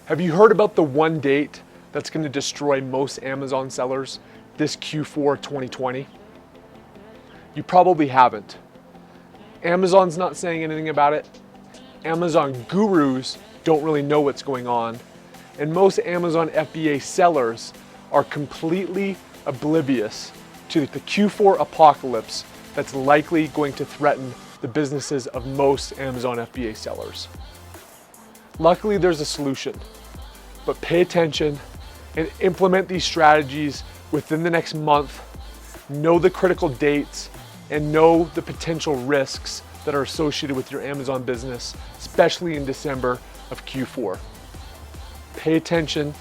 Have you heard about the one date that's going to destroy most Amazon sellers this Q4 2020? You probably haven't. Amazon's not saying anything about it. Amazon gurus don't really know what's going on. And most Amazon FBA sellers are completely oblivious to the Q4 apocalypse that's likely going to threaten the businesses of most Amazon FBA sellers. Luckily, there's a solution, but pay attention and implement these strategies within the next month. Know the critical dates and know the potential risks that are associated with your Amazon business, especially in December of Q4. Pay attention,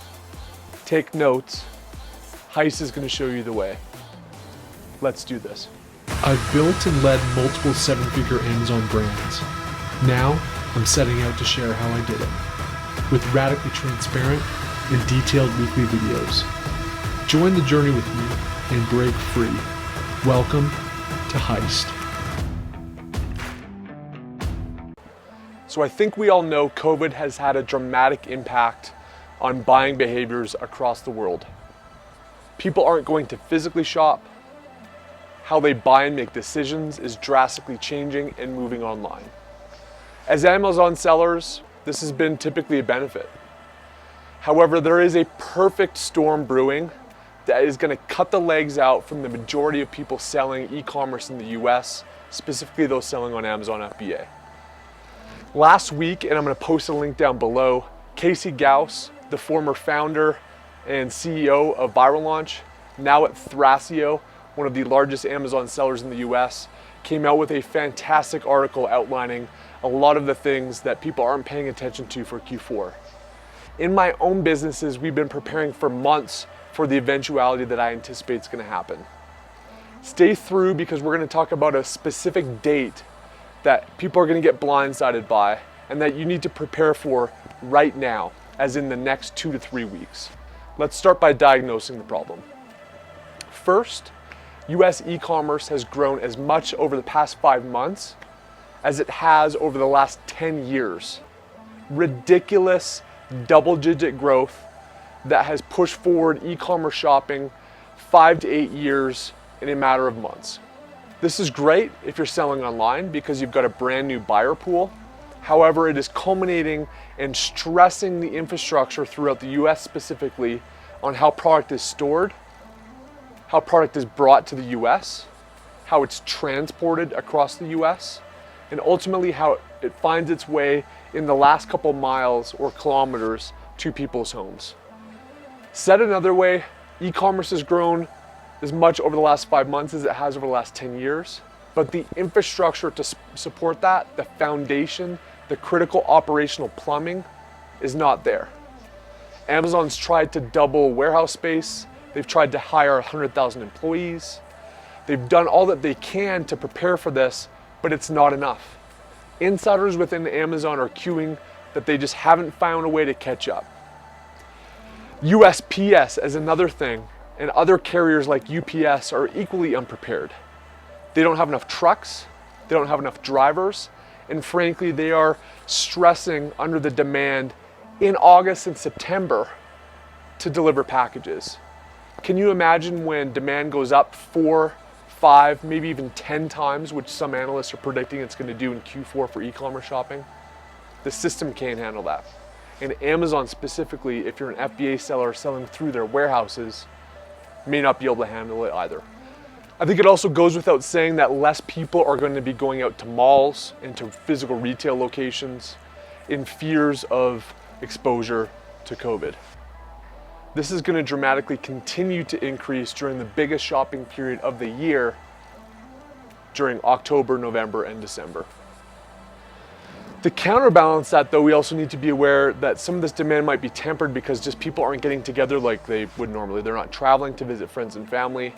take notes. Heist is going to show you the way. Let's do this. I've built and led multiple seven-figure Amazon brands. Now, I'm setting out to share how I did it, with radically transparent and detailed weekly videos. Join the journey with me and break free. Welcome to Heist. So I think we all know COVID has had a dramatic impact on buying behaviors across the world. People aren't going to physically shop. How they buy and make decisions is drastically changing and moving online. As Amazon sellers, this has been typically a benefit. However, there is a perfect storm brewing that is going to cut the legs out from the majority of people selling e-commerce in the US, specifically those selling on Amazon FBA. Last week, and I'm going to post a link down below, Casey Gauss, the former founder and CEO of Viral Launch, now at Thrasio, one of the largest Amazon sellers in the US, came out with a fantastic article outlining a lot of the things that people aren't paying attention to for Q4. In my own businesses, we've been preparing for months for the eventuality that I anticipate is going to happen. Stay through because we're going to talk about a specific date that people are going to get blindsided by and that you need to prepare for right now, as in the next 2 to 3 weeks. Let's start by diagnosing the problem. First, US e-commerce has grown as much over the past 5 months as it has over the last 10 years. Ridiculous double-digit growth that has pushed forward e-commerce shopping 5 to 8 years in a matter of months. This is great if you're selling online because you've got a brand new buyer pool. However, it is culminating and stressing the infrastructure throughout the US specifically on how product is stored, how product is brought to the US, how it's transported across the US, and ultimately how it finds its way in the last couple miles or kilometers to people's homes. Said another way, e-commerce has grown as much over the last 5 months as it has over the last 10 years, but the infrastructure to support that, the foundation, the critical operational plumbing is not there. Amazon's tried to double warehouse space. They've tried to hire 100,000 employees. They've done all that they can to prepare for this, but it's not enough. Insiders within Amazon are queuing that they just haven't found a way to catch up. USPS is another thing, and other carriers like UPS are equally unprepared. They don't have enough trucks, they don't have enough drivers, and frankly, they are stressing under the demand in August and September to deliver packages. Can you imagine when demand goes up 4, 5, maybe even 10 times, which some analysts are predicting it's going to do in Q4 for e-commerce shopping? The system can't handle that. And Amazon specifically, if you're an FBA seller selling through their warehouses, may not be able to handle it either. I think it also goes without saying that less people are going to be going out to malls and to physical retail locations in fears of exposure to COVID. This is going to dramatically continue to increase during the biggest shopping period of the year, during October, November, and December. To counterbalance that, though, we also need to be aware that some of this demand might be tempered because just people aren't getting together like they would normally. They're not traveling to visit friends and family.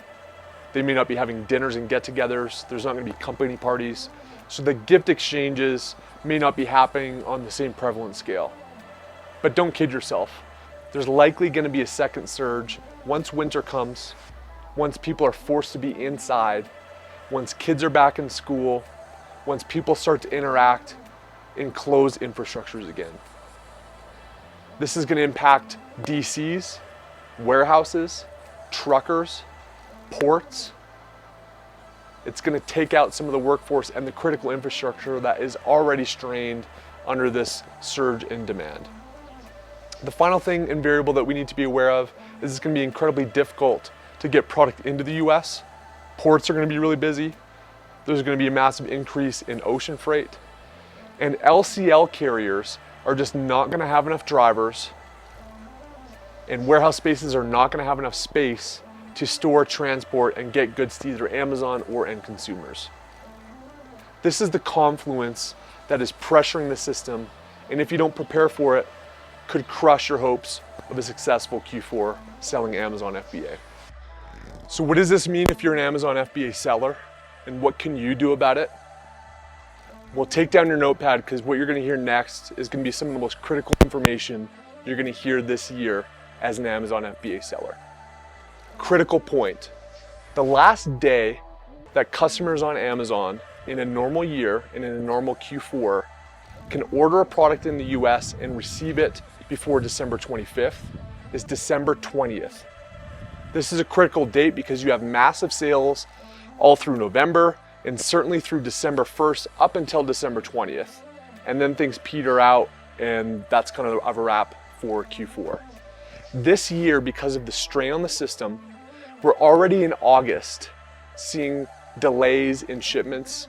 They may not be having dinners and get-togethers. There's not going to be company parties. So the gift exchanges may not be happening on the same prevalent scale. But don't kid yourself. There's likely going to be a second surge once winter comes, once people are forced to be inside, once kids are back in school, once people start to interact in closed infrastructures again. This is going to impact DCs, warehouses, truckers, ports. It's going to take out some of the workforce and the critical infrastructure that is already strained under this surge in demand. The final thing and variable that we need to be aware of is it's going to be incredibly difficult to get product into the US. Ports are going to be really busy. There's going to be a massive increase in ocean freight. And LCL carriers are just not going to have enough drivers, and warehouse spaces are not going to have enough space to store, transport, and get goods to either Amazon or end consumers. This is the confluence that is pressuring the system, and if you don't prepare for it, could crush your hopes of a successful Q4 selling Amazon FBA. So what does this mean if you're an Amazon FBA seller, and what can you do about it? Well, take down your notepad, because what you're going to hear next is going to be some of the most critical information you're going to hear this year as an Amazon FBA seller. Critical point. The last day that customers on Amazon in a normal year and in a normal Q4 can order a product in the US and receive it before December 25th is December 20th. This is a critical date because you have massive sales all through November and certainly through December 1st up until December 20th. And then things peter out, and that's kind of a wrap for Q4. This year, because of the strain on the system, we're already in August seeing delays in shipments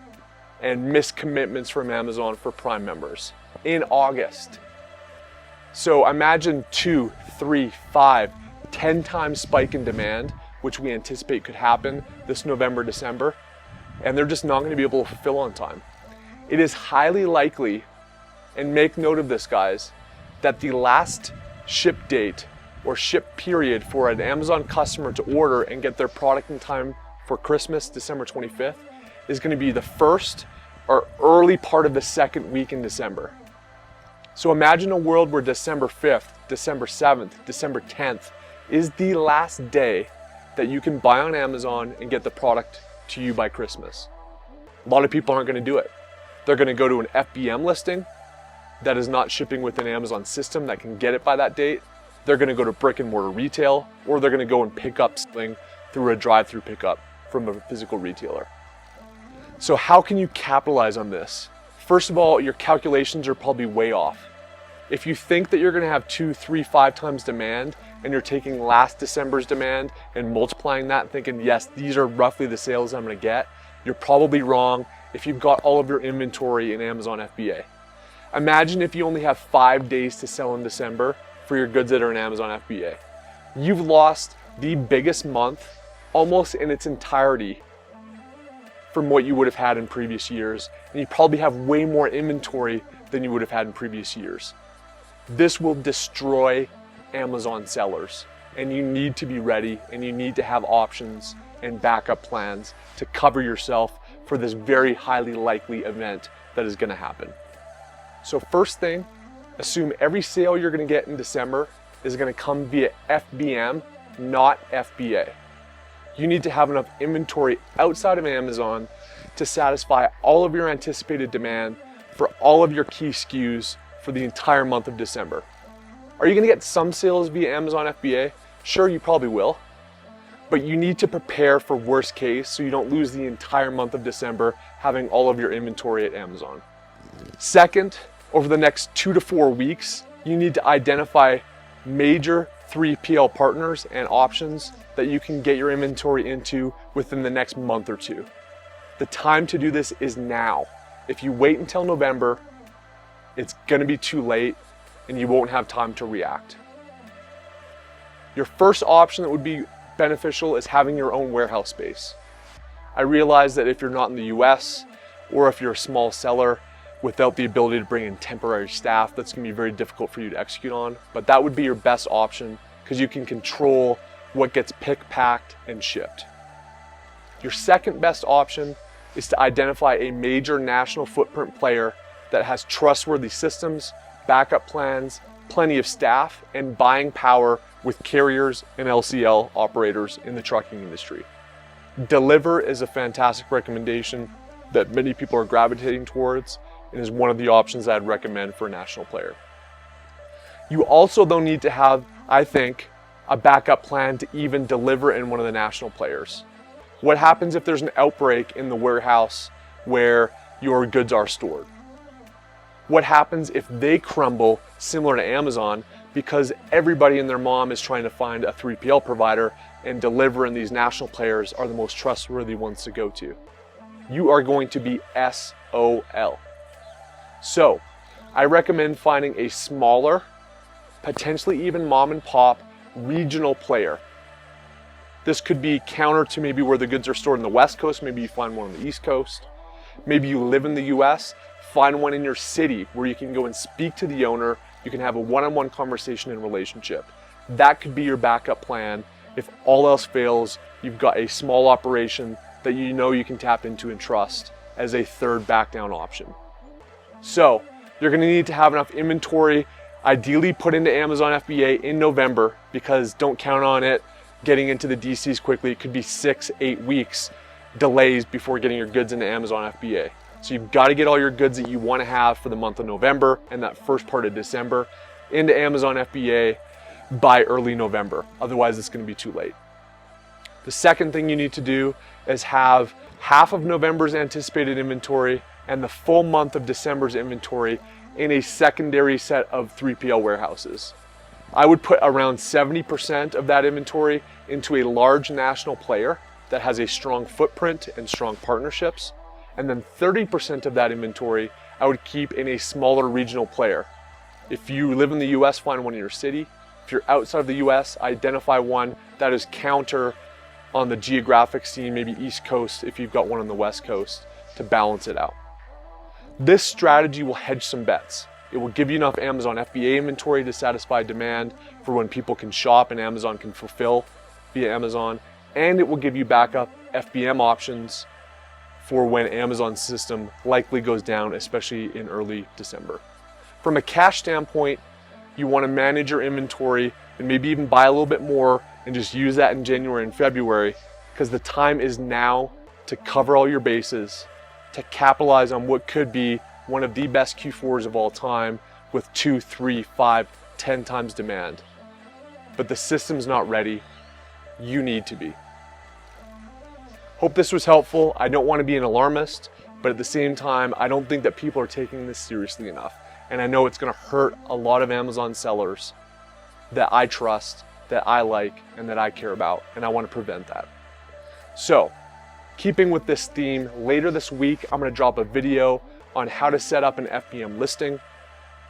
and missed commitments from Amazon for Prime members in August. So imagine 2, 3, 5, 10 times spike in demand, which we anticipate could happen this November, December, and they're just not going to be able to fulfill on time. It is highly likely, and make note of this, guys, that the last ship date or ship period for an Amazon customer to order and get their product in time for Christmas, December 25th, is going to be the first or early part of the second week in December. So imagine a world where December 5th, December 7th, December 10th is the last day that you can buy on Amazon and get the product to you by Christmas. A lot of people aren't going to do it. They're going to go to an FBM listing that is not shipping with an Amazon system that can get it by that date. They're going to go to brick and mortar retail, or they're going to go and pick up something through a drive-through pickup from a physical retailer. So how can you capitalize on this? First of all, your calculations are probably way off. If you think that you're going to have 2, 3, 5 times demand, and you're taking last December's demand and multiplying that and thinking, yes, these are roughly the sales I'm going to get, you're probably wrong if you've got all of your inventory in Amazon FBA. Imagine if you only have 5 days to sell in December for your goods that are in Amazon FBA. You've lost the biggest month almost in its entirety from what you would have had in previous years, and you probably have way more inventory than you would have had in previous years. This will destroy Amazon sellers, and you need to be ready, and you need to have options and backup plans to cover yourself for this very highly likely event that is going to happen. So first thing, assume every sale you're going to get in December is going to come via FBM, not FBA. You need to have enough inventory outside of Amazon to satisfy all of your anticipated demand for all of your key SKUs for the entire month of December. Are you going to get some sales via Amazon FBA? Sure, you probably will. But you need to prepare for worst case so you don't lose the entire month of December having all of your inventory at Amazon. Second, over the next 2 to 4 weeks, you need to identify major 3PL partners and options that you can get your inventory into within the next month or two. The time to do this is now. If you wait until November, it's going to be too late and you won't have time to react. Your first option that would be beneficial is having your own warehouse space. I realize that if you're not in the US, or if you're a small seller without the ability to bring in temporary staff, that's going to be very difficult for you to execute on, but that would be your best option because you can control what gets picked, packed, and shipped. Your second best option is to identify a major national footprint player that has trustworthy systems, backup plans, plenty of staff, and buying power with carriers and LCL operators in the trucking industry. Deliver is a fantastic recommendation that many people are gravitating towards and is one of the options I'd recommend for a national player. You also though need to have, I think, a backup plan to even deliver in one of the national players. What happens if there's an outbreak in the warehouse where your goods are stored? What happens if they crumble similar to Amazon because everybody and their mom is trying to find a 3PL provider and deliver, and these national players are the most trustworthy ones to go to? You are going to be SOL. So I recommend finding a smaller, potentially even mom and pop regional player. This could be counter to maybe where the goods are stored in the West Coast. Maybe you find one on the East Coast. Maybe you live in the US, find one in your city where you can go and speak to the owner. You can have a one-on-one conversation and relationship. That could be your backup plan. If all else fails, you've got a small operation that you know you can tap into and trust as a third back down option. So you're gonna need to have enough inventory, ideally put into Amazon FBA in November, because don't count on it getting into the DCs quickly. It could be 6-8 weeks delays before getting your goods into Amazon FBA. So you've got to get all your goods that you want to have for the month of November and that first part of December into Amazon FBA by early November. Otherwise, it's going to be too late. The second thing you need to do is have half of November's anticipated inventory and the full month of December's inventory in a secondary set of 3PL warehouses. I would put around 70% of that inventory into a large national player that has a strong footprint and strong partnerships. And then 30% of that inventory I would keep in a smaller regional player. If you live in the US, find one in your city. If you're outside of the US, identify one that is counter on the geographic scene, maybe East Coast if you've got one on the West Coast, to balance it out. This strategy will hedge some bets. It will give you enough Amazon FBA inventory to satisfy demand for when people can shop and Amazon can fulfill via Amazon. And it will give you backup FBM options for when Amazon's system likely goes down, especially in early December. From a cash standpoint, you want to manage your inventory and maybe even buy a little bit more and just use that in January and February, because the time is now to cover all your bases, to capitalize on what could be one of the best Q4s of all time with 2, 3, 5, 10 times demand. But the system's not ready. You need to be. Hope this was helpful. I don't want to be an alarmist, but at the same time, I don't think that people are taking this seriously enough. And I know it's going to hurt a lot of Amazon sellers that I trust, that I like, and that I care about, and I want to prevent that. So, keeping with this theme, later this week, I'm going to drop a video on how to set up an FBM listing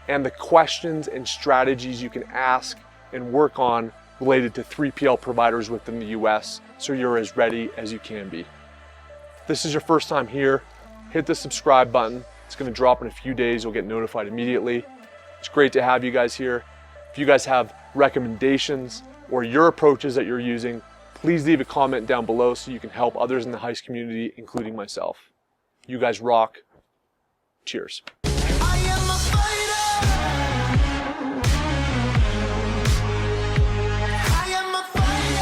and the questions and strategies you can ask and work on related to 3PL providers within the US, so you're as ready as you can be. If this is your first time here, hit the subscribe button. It's going to drop in a few days. You'll get notified immediately. It's great to have you guys here. If you guys have recommendations or your approaches that you're using, please leave a comment down below so you can help others in the heist community, including myself. You guys rock. Cheers.